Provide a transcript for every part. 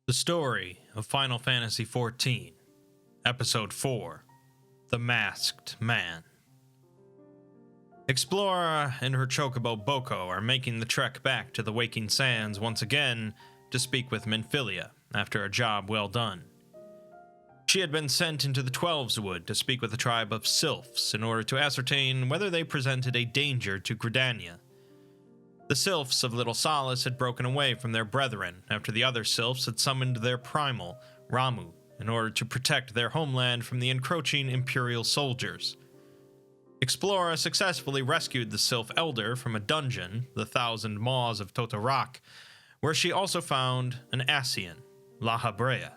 The story of Final Fantasy XIV, Episode 4, The Masked Man. Explora and her chocobo Boko are making the trek back to the Waking Sands once again to speak with Minfilia after a job well done. She had been sent into the Twelves Wood to speak with a tribe of sylphs in order to ascertain whether they presented a danger to Gridania. The sylphs of Little Solace had broken away from their brethren after the other sylphs had summoned their primal, Ramu, in order to protect their homeland from the encroaching Imperial soldiers. Explora successfully rescued the sylph elder from a dungeon, the Thousand Maws of Totorak, where she also found an Ascian, Lahabrea.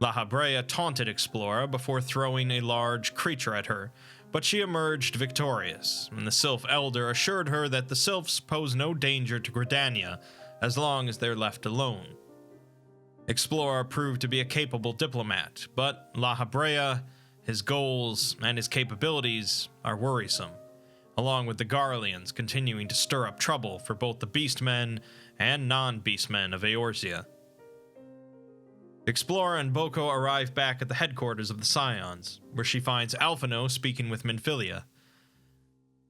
Lahabrea taunted Explora before throwing a large creature at her, but she emerged victorious, and the Sylph Elder assured her that the Sylphs pose no danger to Gridania as long as they're left alone. Explora proved to be a capable diplomat, but Lahabrea, his goals, and his capabilities are worrisome, along with the Garleans continuing to stir up trouble for both the Beastmen and non-Beastmen of Eorzea. Explora and Boko arrive back at the headquarters of the Scions, where she finds Alphino speaking with Minfilia.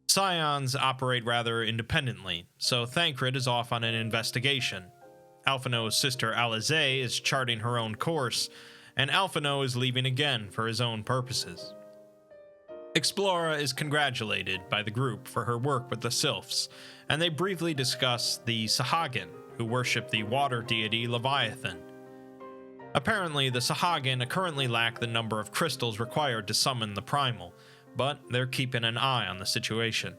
Scions operate rather independently, so Thancred is off on an investigation. Alphino's sister Alize is charting her own course, and Alphino is leaving again for his own purposes. Explora is congratulated by the group for her work with the Sylphs, and they briefly discuss the Sahagin, who worship the water deity Leviathan. Apparently, the Sahagin currently lack the number of crystals required to summon the Primal, but they're keeping an eye on the situation.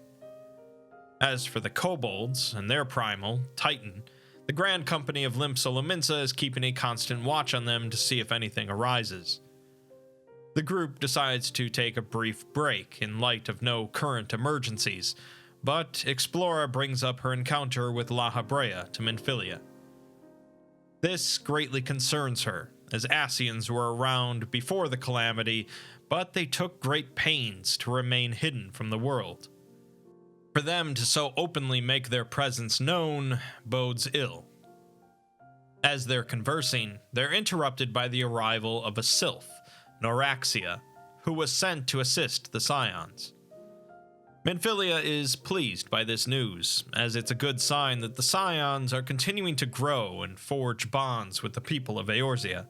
As for the Kobolds and their Primal, Titan, the Grand Company of Limsa Lominsa is keeping a constant watch on them to see if anything arises. The group decides to take a brief break in light of no current emergencies, but Explora brings up her encounter with Lahabrea to Minfilia. This greatly concerns her, as Ascians were around before the calamity, but they took great pains to remain hidden from the world. For them to so openly make their presence known bodes ill. As they're conversing, they're interrupted by the arrival of a sylph, Noraxia, who was sent to assist the Scions. Minfilia is pleased by this news, as it's a good sign that the Scions are continuing to grow and forge bonds with the people of Eorzea.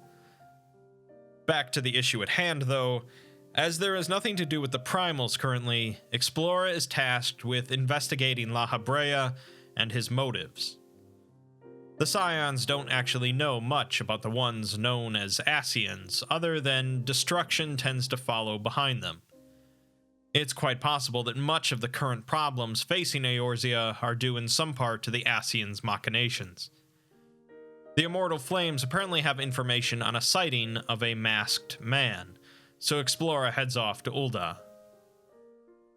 Back to the issue at hand, though, as there is nothing to do with the Primals currently, Explora is tasked with investigating Lahabrea and his motives. The Scions don't actually know much about the ones known as Ascians, other than destruction tends to follow behind them. It's quite possible that much of the current problems facing Eorzea are due in some part to the Ascians' machinations. The Immortal Flames apparently have information on a sighting of a masked man, so Explora heads off to Ul'dah.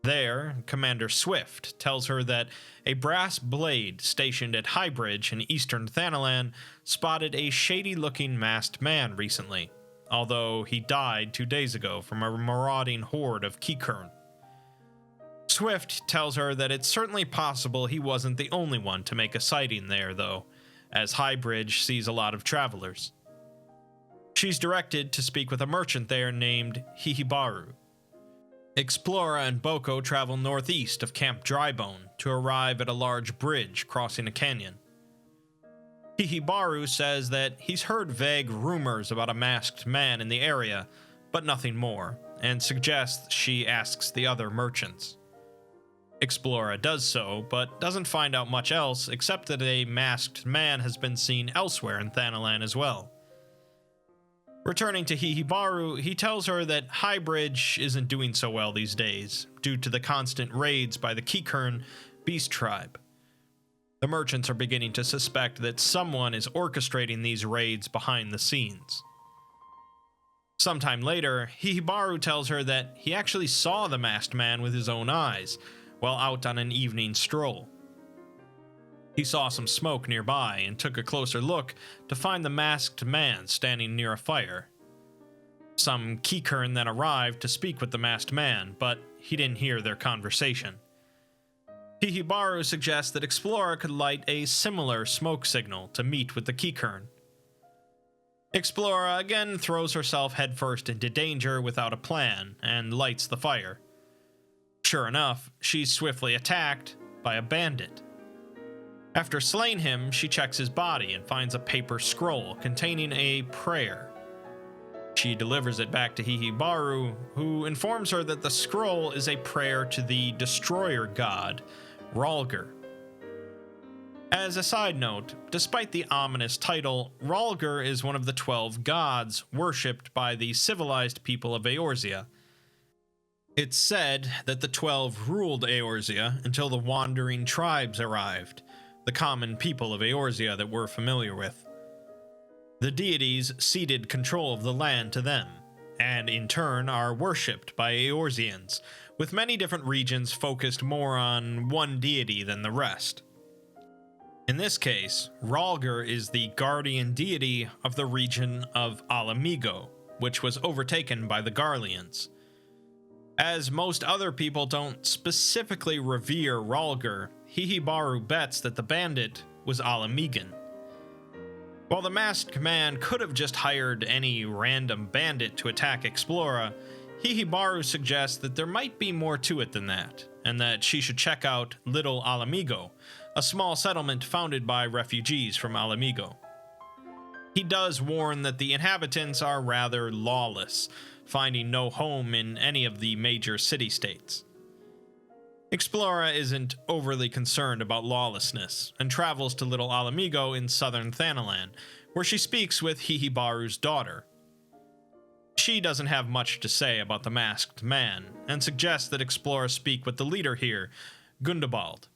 There, Commander Swift tells her that a brass blade stationed at Highbridge in eastern Thanalan spotted a shady-looking masked man recently, although he died 2 days ago from a marauding horde of Kikern. Swift tells her that it's certainly possible he wasn't the only one to make a sighting there, though, as Highbridge sees a lot of travelers. She's directed to speak with a merchant there named Hihibaru. Explora and Boko travel northeast of Camp Drybone to arrive at a large bridge crossing a canyon. Hihibaru says that he's heard vague rumors about a masked man in the area, but nothing more, and suggests she asks the other merchants. Explora does so, but doesn't find out much else except that a masked man has been seen elsewhere in Thanalan as well. Returning to Hihibaru, he tells her that Highbridge isn't doing so well these days, due to the constant raids by the Kikern beast tribe. The merchants are beginning to suspect that someone is orchestrating these raids behind the scenes. Sometime later, Hihibaru tells her that he actually saw the masked man with his own eyes, while out on an evening stroll. He saw some smoke nearby and took a closer look to find the masked man standing near a fire. Some Kikern then arrived to speak with the masked man, but he didn't hear their conversation. Hihibaru suggests that Explora could light a similar smoke signal to meet with the Kikern. Explora again throws herself headfirst into danger without a plan and lights the fire. Sure enough, she's swiftly attacked by a bandit. After slaying him, she checks his body and finds a paper scroll containing a prayer. She delivers it back to Hihibaru, who informs her that the scroll is a prayer to the destroyer god, Rhalgr. As a side note, despite the ominous title, Rhalgr is one of the 12 gods worshipped by the civilized people of Eorzea. It's said that the 12 ruled Eorzea until the wandering tribes arrived, the common people of Eorzea that we're familiar with. The deities ceded control of the land to them, and in turn are worshipped by Eorzeans, with many different regions focused more on one deity than the rest. In this case, Rhalgr is the guardian deity of the region of Alamigo, which was overtaken by the Garleans. As most other people don't specifically revere Rhalgr, Hihibaru bets that the bandit was Alamigan. While the masked man could have just hired any random bandit to attack Explora, Hihibaru suggests that there might be more to it than that, and that she should check out Little Alamigo, a small settlement founded by refugees from Alamigo. He does warn that the inhabitants are rather lawless, finding no home in any of the major city-states. Explora isn't overly concerned about lawlessness, and travels to Little Alamigo in southern Thanalan, where she speaks with Hihibaru's daughter. She doesn't have much to say about the masked man, and suggests that Explora speak with the leader here, Gundabald.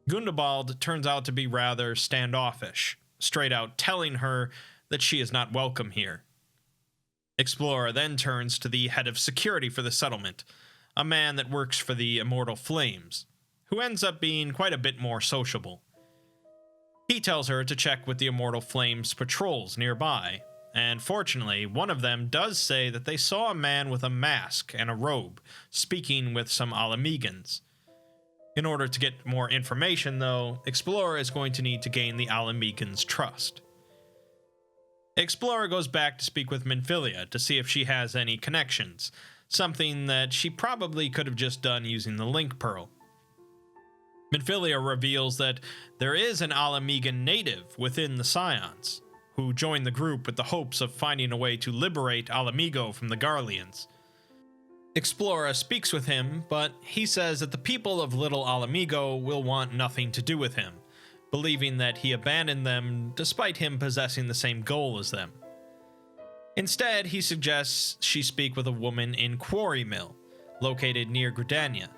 Gundabald turns out to be rather standoffish, straight out telling her that she is not welcome here. Explora then turns to the head of security for the settlement, a man that works for the Immortal Flames, who ends up being quite a bit more sociable. He tells her to check with the Immortal Flames patrols nearby, and fortunately, one of them does say that they saw a man with a mask and a robe, speaking with some Alamegans. In order to get more information, though, Explora is going to need to gain the Alamegans' trust. Explora goes back to speak with Minfilia to see if she has any connections, something that she probably could have just done using the Link Pearl. Minfilia reveals that there is an Alamegan native within the Scions, who joined the group with the hopes of finding a way to liberate Alamigo from the Garleans. Explora speaks with him, but he says that the people of Little Alamigo will want nothing to do with him, believing that he abandoned them despite him possessing the same goal as them. Instead, he suggests she speak with a woman in Quarry Mill, located near Gridania.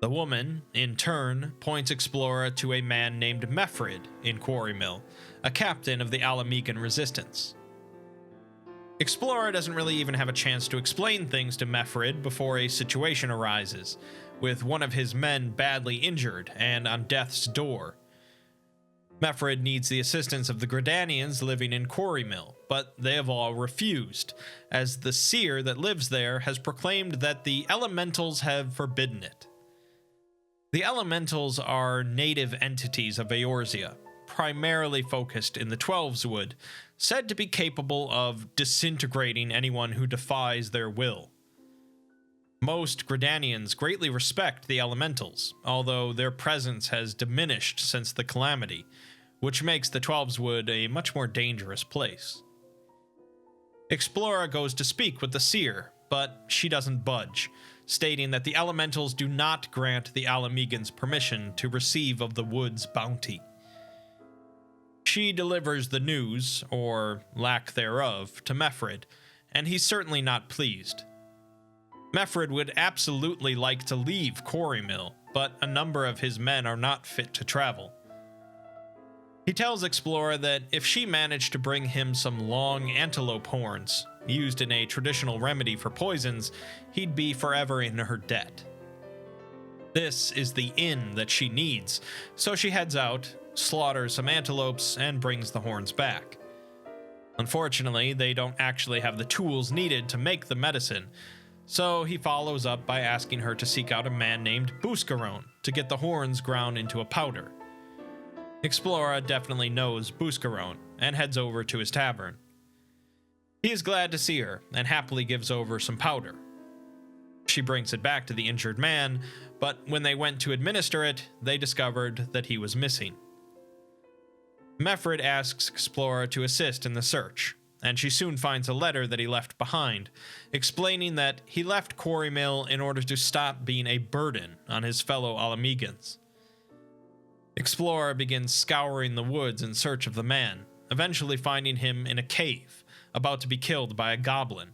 The woman, in turn, points Explora to a man named Mefrid in Quarry Mill, a captain of the Alamegan resistance. Explora doesn't really even have a chance to explain things to Mefrid before a situation arises, with one of his men badly injured and on death's door. Mefrid needs the assistance of the Gridanians living in Quarry Mill, but they have all refused, as the seer that lives there has proclaimed that the elementals have forbidden it. The elementals are native entities of Eorzea, primarily focused in the Twelveswood, said to be capable of disintegrating anyone who defies their will. Most Gridanians greatly respect the elementals, although their presence has diminished since the calamity, which makes the Twelveswood a much more dangerous place. Explora goes to speak with the seer, but she doesn't budge, stating that the elementals do not grant the Alamegans permission to receive of the wood's bounty. She delivers the news, or lack thereof, to Mefrid, and he's certainly not pleased. Mefrid would absolutely like to leave Quarry Mill, but a number of his men are not fit to travel. He tells Explora that if she managed to bring him some long antelope horns, used in a traditional remedy for poisons, he'd be forever in her debt. This is the inn that she needs, so she heads out, slaughters some antelopes, and brings the horns back. Unfortunately, they don't actually have the tools needed to make the medicine, so he follows up by asking her to seek out a man named Buscarone to get the horns ground into a powder. Explora definitely knows Buscarone and heads over to his tavern. He is glad to see her and happily gives over some powder. She brings it back to the injured man, but when they went to administer it, they discovered that he was missing. Meffred asks Explora to assist in the search, and she soon finds a letter that he left behind, explaining that he left Quarry Mill in order to stop being a burden on his fellow Alamegans. Explora begins scouring the woods in search of the man, eventually finding him in a cave, about to be killed by a goblin.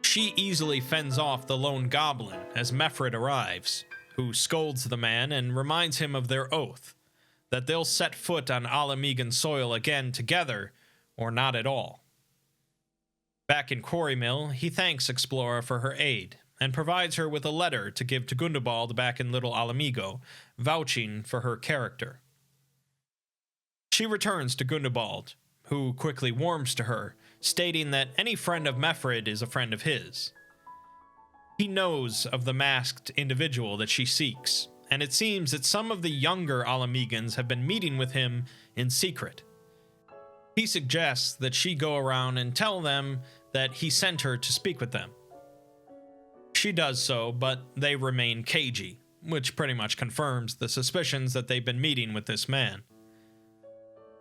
She easily fends off the lone goblin as Meffred arrives, who scolds the man and reminds him of their oath, that they'll set foot on Alamegan soil again together, or not at all. Back in Quarry Mill, he thanks Explora for her aid, and provides her with a letter to give to Gundobald back in Little Alamego, vouching for her character. She returns to Gundobald, who quickly warms to her, stating that any friend of Meffred is a friend of his. He knows of the masked individual that she seeks, and it seems that some of the younger Alamegans have been meeting with him in secret. He suggests that she go around and tell them that he sent her to speak with them. She does so, but they remain cagey, which pretty much confirms the suspicions that they've been meeting with this man.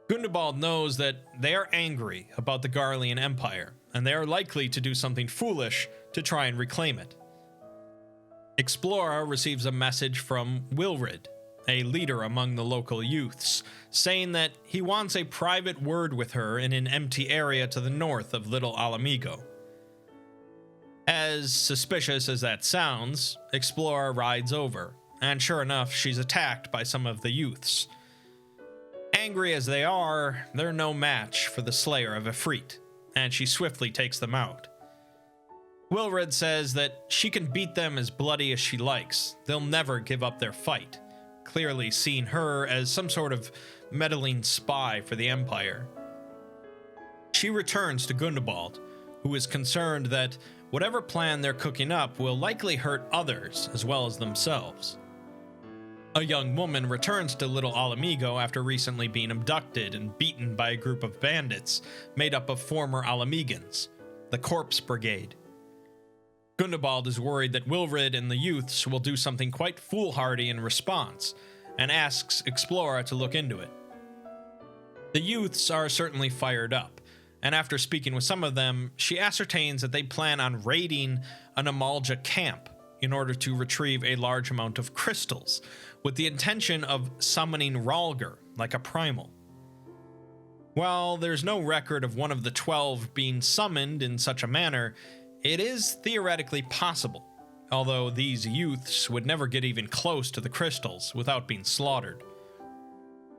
Gundobald knows that they are angry about the Garlean Empire, and they are likely to do something foolish to try and reclaim it. Explora receives a message from Wilrid, a leader among the local youths, saying that he wants a private word with her in an empty area to the north of Little Alamego. As suspicious as that sounds, Explora rides over, and sure enough, she's attacked by some of the youths. Angry as they are, they're no match for the Slayer of Ifrit, and she swiftly takes them out. Wilred says that she can beat them as bloody as she likes, they'll never give up their fight, clearly seeing her as some sort of meddling spy for the Empire. She returns to Gundobald, who is concerned that whatever plan they're cooking up will likely hurt others as well as themselves. A young woman returns to Little Alamego after recently being abducted and beaten by a group of bandits made up of former Alamegans, the Corpse Brigade. Gundobald is worried that Wilrid and the youths will do something quite foolhardy in response, and asks Explora to look into it. The youths are certainly fired up, and after speaking with some of them, she ascertains that they plan on raiding an Amalja camp in order to retrieve a large amount of crystals, with the intention of summoning Rhalgr like a primal. While there's no record of one of the 12 being summoned in such a manner, it is theoretically possible, although these youths would never get even close to the crystals without being slaughtered.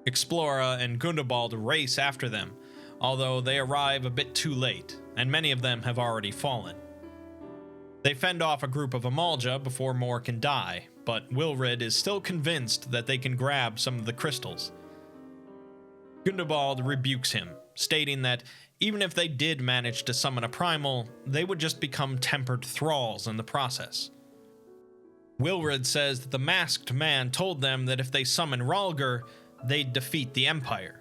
Explora and Gundobald race after them, although they arrive a bit too late, and many of them have already fallen. They fend off a group of Amalja before more can die, but Wilrid is still convinced that they can grab some of the crystals. Gundobald rebukes him, stating that even if they did manage to summon a primal, they would just become tempered thralls in the process. Wilrid says that the masked man told them that if they summon Rhalgr, they'd defeat the Empire.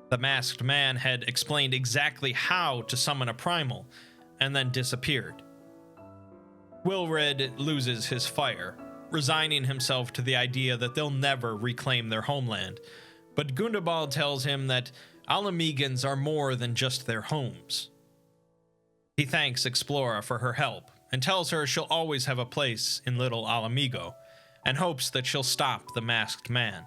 The masked man had explained exactly how to summon a primal, and then disappeared. Wilrid loses his fire, resigning himself to the idea that they'll never reclaim their homeland, but Gundobald tells him that Alamegans are more than just their homes. He thanks Explora for her help, and tells her she'll always have a place in Little Alamego, and hopes that she'll stop the masked man.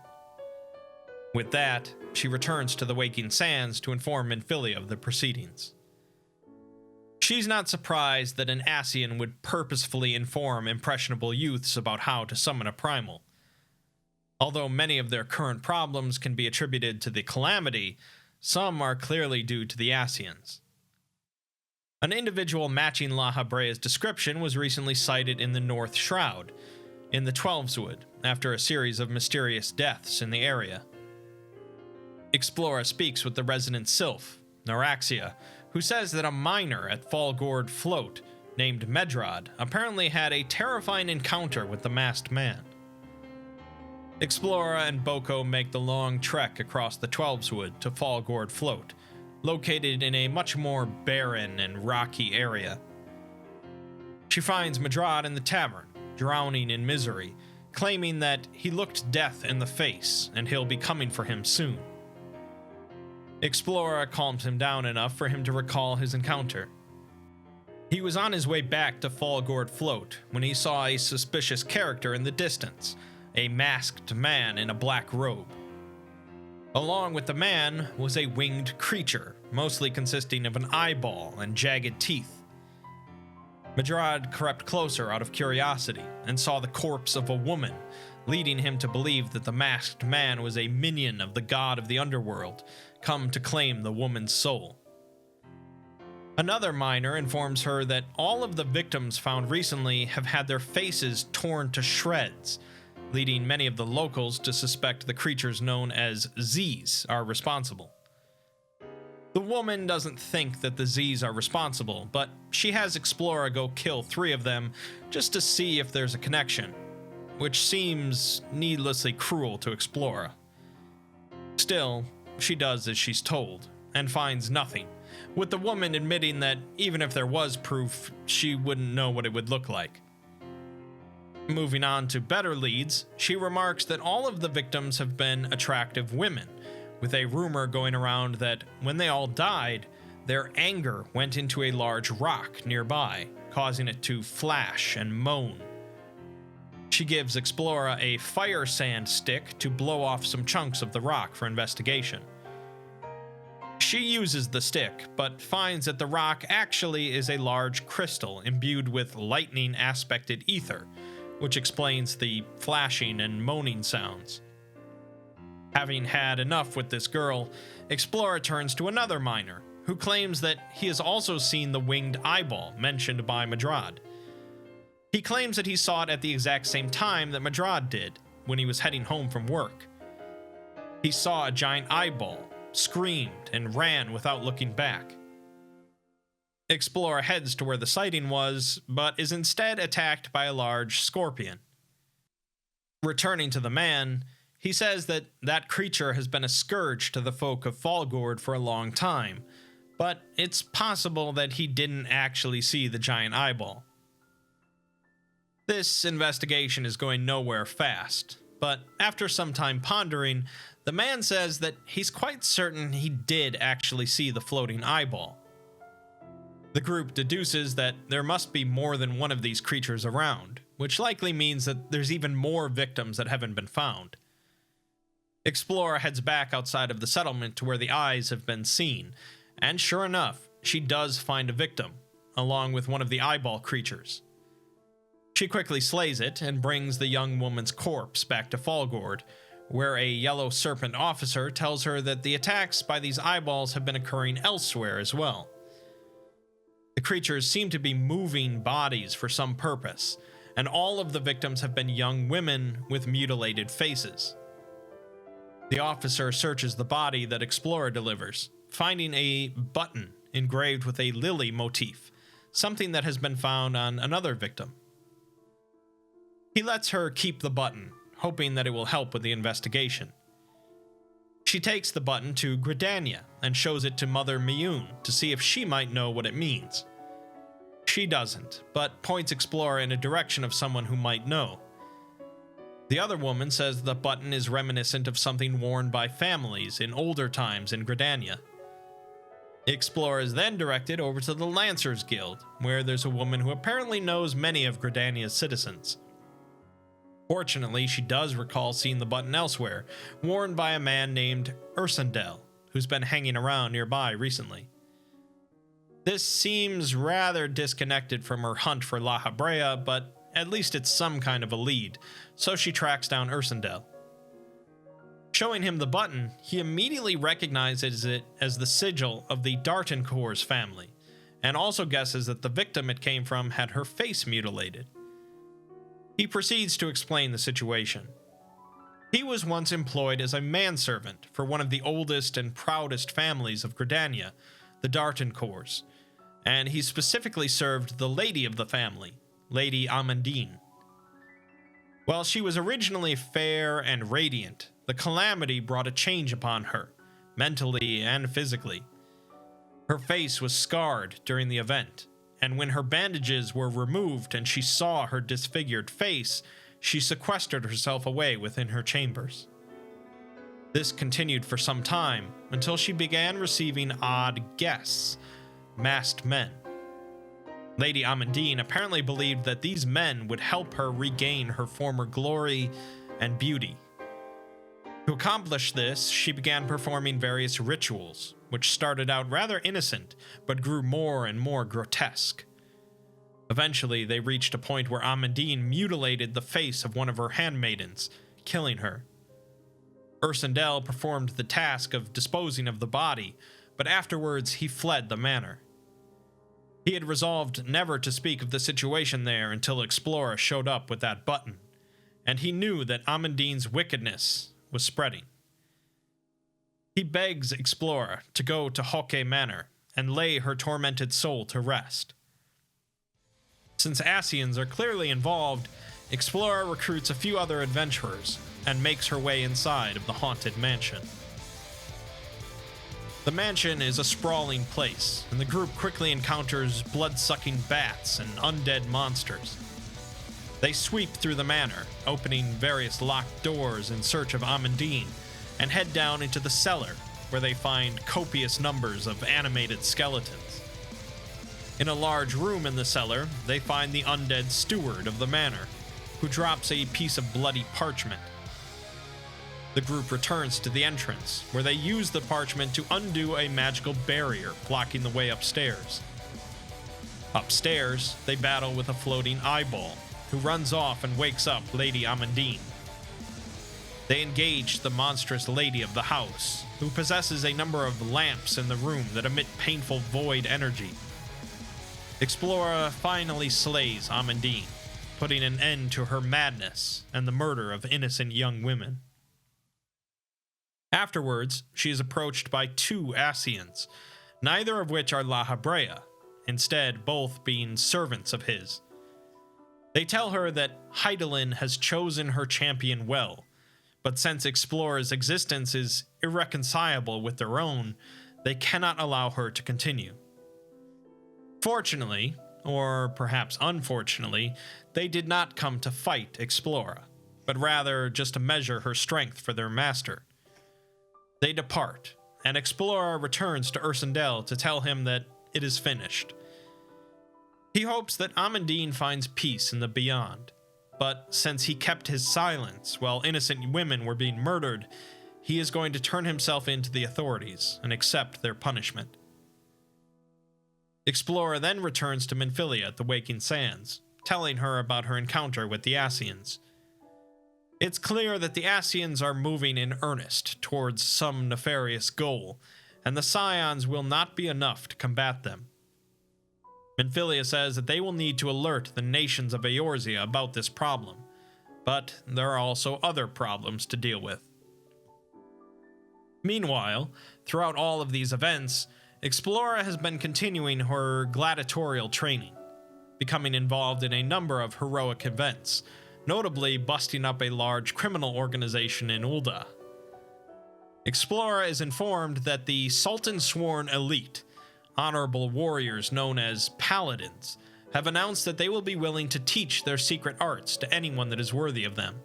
With that, she returns to the Waking Sands to inform Minfilia of the proceedings. She's not surprised that an Ascian would purposefully inform impressionable youths about how to summon a primal. Although many of their current problems can be attributed to the Calamity, some are clearly due to the Ascians. An individual matching La Habrea's description was recently sighted in the North Shroud, in the Twelveswood, after a series of mysterious deaths in the area. Explora speaks with the resident sylph, Noraxia, who says that a miner at Fallgord Float, named Medrad, apparently had a terrifying encounter with the masked man. Explora and Boko make the long trek across the Twelveswood to Fallgourd Float, located in a much more barren and rocky area. She finds Madrad in the tavern, drowning in misery, claiming that he looked death in the face and he'll be coming for him soon. Explora calms him down enough for him to recall his encounter. He was on his way back to Fallgourd Float when he saw a suspicious character in the distance, a masked man in a black robe. Along with the man was a winged creature, mostly consisting of an eyeball and jagged teeth. Madrad crept closer out of curiosity and saw the corpse of a woman, leading him to believe that the masked man was a minion of the god of the underworld, come to claim the woman's soul. Another miner informs her that all of the victims found recently have had their faces torn to shreds, leading many of the locals to suspect the creatures known as Z's are responsible. The woman doesn't think that the Z's are responsible, but she has Explora go kill 3 of them just to see if there's a connection, which seems needlessly cruel to Explora. Still, she does as she's told, and finds nothing, with the woman admitting that even if there was proof, she wouldn't know what it would look like. Moving on to better leads, she remarks that all of the victims have been attractive women, with a rumor going around that when they all died, their anger went into a large rock nearby, causing it to flash and moan. She gives Explora a fire sand stick to blow off some chunks of the rock for investigation. She uses the stick, but finds that the rock actually is a large crystal imbued with lightning aspected ether, which explains the flashing and moaning sounds. Having had enough with this girl, Explora turns to another miner, who claims that he has also seen the winged eyeball mentioned by Madrad. He claims that he saw it at the exact same time that Madrad did, when he was heading home from work. He saw a giant eyeball, screamed, and ran without looking back. Explora heads to where the sighting was, but is instead attacked by a large scorpion. Returning to the man, he says that that creature has been a scourge to the folk of Fallgourd for a long time, but it's possible that he didn't actually see the giant eyeball. This investigation is going nowhere fast, but after some time pondering, the man says that he's quite certain he did actually see the floating eyeball. The group deduces that there must be more than one of these creatures around, which likely means that there's even more victims that haven't been found. Explora heads back outside of the settlement to where the eyes have been seen, and sure enough, she does find a victim, along with one of the eyeball creatures. She quickly slays it and brings the young woman's corpse back to Fallgourd, where a yellow serpent officer tells her that the attacks by these eyeballs have been occurring elsewhere as well. The creatures seem to be moving bodies for some purpose, and all of the victims have been young women with mutilated faces. The officer searches the body that Explora delivers, finding a button engraved with a lily motif, something that has been found on another victim. He lets her keep the button, hoping that it will help with the investigation. She takes the button to Gridania and shows it to Mother Miyun to see if she might know what it means. She doesn't, but points Explora in a direction of someone who might know. The other woman says the button is reminiscent of something worn by families in older times in Gridania. Explora is then directed over to the Lancers Guild, where there's a woman who apparently knows many of Gridania's citizens. Fortunately, she does recall seeing the button elsewhere, worn by a man named Ursendel, who's been hanging around nearby recently. This seems rather disconnected from her hunt for La Habrea, but at least it's some kind of a lead, so she tracks down Ursendel. Showing him the button, he immediately recognizes it as the sigil of the Dartencourt's family, and also guesses that the victim it came from had her face mutilated. He proceeds to explain the situation. He was once employed as a manservant for one of the oldest and proudest families of Gridania, the Dartencourts, and he specifically served the lady of the family, Lady Amandine. While she was originally fair and radiant, the calamity brought a change upon her, mentally and physically. Her face was scarred during the event, and when her bandages were removed and she saw her disfigured face, she sequestered herself away within her chambers. This continued for some time, until she began receiving odd guests, masked men. Lady Amandine apparently believed that these men would help her regain her former glory and beauty. To accomplish this, she began performing various rituals, which started out rather innocent, but grew more and more grotesque. Eventually, they reached a point where Amandine mutilated the face of one of her handmaidens, killing her. Ursendel performed the task of disposing of the body, but afterwards he fled the manor. He had resolved never to speak of the situation there until Explorer showed up with that button, and he knew that Amandine's wickedness was spreading. He begs Explorer to go to Hokke Manor and lay her tormented soul to rest. Since Ascians are clearly involved, Explorer recruits a few other adventurers and makes her way inside of the haunted mansion. The mansion is a sprawling place, and the group quickly encounters blood-sucking bats and undead monsters. They sweep through the manor, opening various locked doors in search of Amandine, and head down into the cellar, where they find copious numbers of animated skeletons. In a large room in the cellar, they find the undead steward of the manor, who drops a piece of bloody parchment. The group returns to the entrance, where they use the parchment to undo a magical barrier blocking the way upstairs. Upstairs, they battle with a floating eyeball, who runs off and wakes up Lady Amandine. They engage the monstrous lady of the house, who possesses a number of lamps in the room that emit painful void energy. Explorer finally slays Amandine, putting an end to her madness and the murder of innocent young women. Afterwards, she is approached by two Ascians, neither of which are La Habrea, instead both being servants of his. They tell her that Hydaelyn has chosen her champion well, but since Explorer's existence is irreconcilable with their own, they cannot allow her to continue. Fortunately, or perhaps unfortunately, they did not come to fight Explorer, but rather just to measure her strength for their master. They depart, and Explorer returns to Ursendel to tell him that it is finished. He hopes that Amandine finds peace in the beyond, but since he kept his silence while innocent women were being murdered, he is going to turn himself in to the authorities and accept their punishment. Explorer then returns to Minfilia at the Waking Sands, telling her about her encounter with the Ascians. It's clear that the Ascians are moving in earnest towards some nefarious goal, and the Scions will not be enough to combat them. Minfilia says that they will need to alert the nations of Eorzea about this problem, but there are also other problems to deal with. Meanwhile, throughout all of these events, Explorer has been continuing her gladiatorial training, becoming involved in a number of heroic events, notably busting up a large criminal organization in Ul'dah. Explorer is informed that the Sultan-sworn elite, honorable warriors known as paladins, have announced that they will be willing to teach their secret arts to anyone that is worthy of them.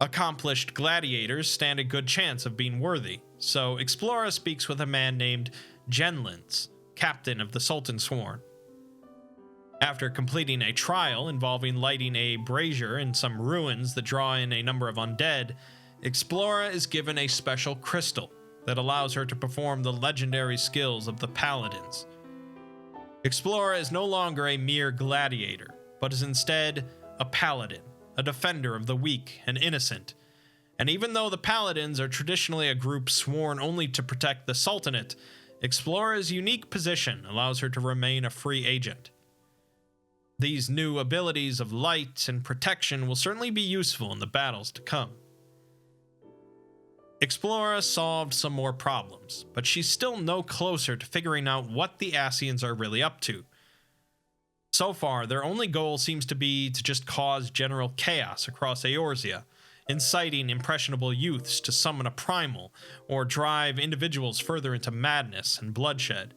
Accomplished gladiators stand a good chance of being worthy, so Explorer speaks with a man named Genlins, captain of the Sultan-sworn. After completing a trial involving lighting a brazier in some ruins that draw in a number of undead, Explorer is given a special crystal that allows her to perform the legendary skills of the paladins. Explorer is no longer a mere gladiator, but is instead a paladin, a defender of the weak and innocent. And even though the paladins are traditionally a group sworn only to protect the Sultanate, Explorer's unique position allows her to remain a free agent. These new abilities of light and protection will certainly be useful in the battles to come. Explorer solved some more problems, but she's still no closer to figuring out what the Ascians are really up to. So far, their only goal seems to be to just cause general chaos across Eorzea, inciting impressionable youths to summon a primal or drive individuals further into madness and bloodshed.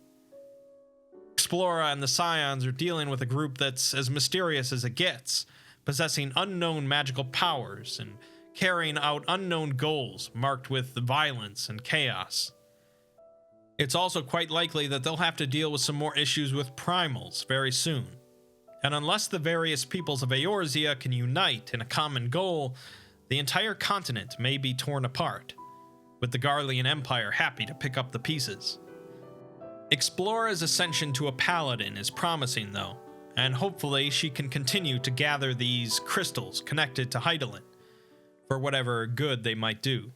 Explora and the Scions are dealing with a group that's as mysterious as it gets, possessing unknown magical powers and carrying out unknown goals marked with violence and chaos. It's also quite likely that they'll have to deal with some more issues with primals very soon. And unless the various peoples of Eorzea can unite in a common goal, the entire continent may be torn apart, with the Garlean Empire happy to pick up the pieces. Explora's ascension to a paladin is promising though, and hopefully she can continue to gather these crystals connected to Hydaelyn, for whatever good they might do.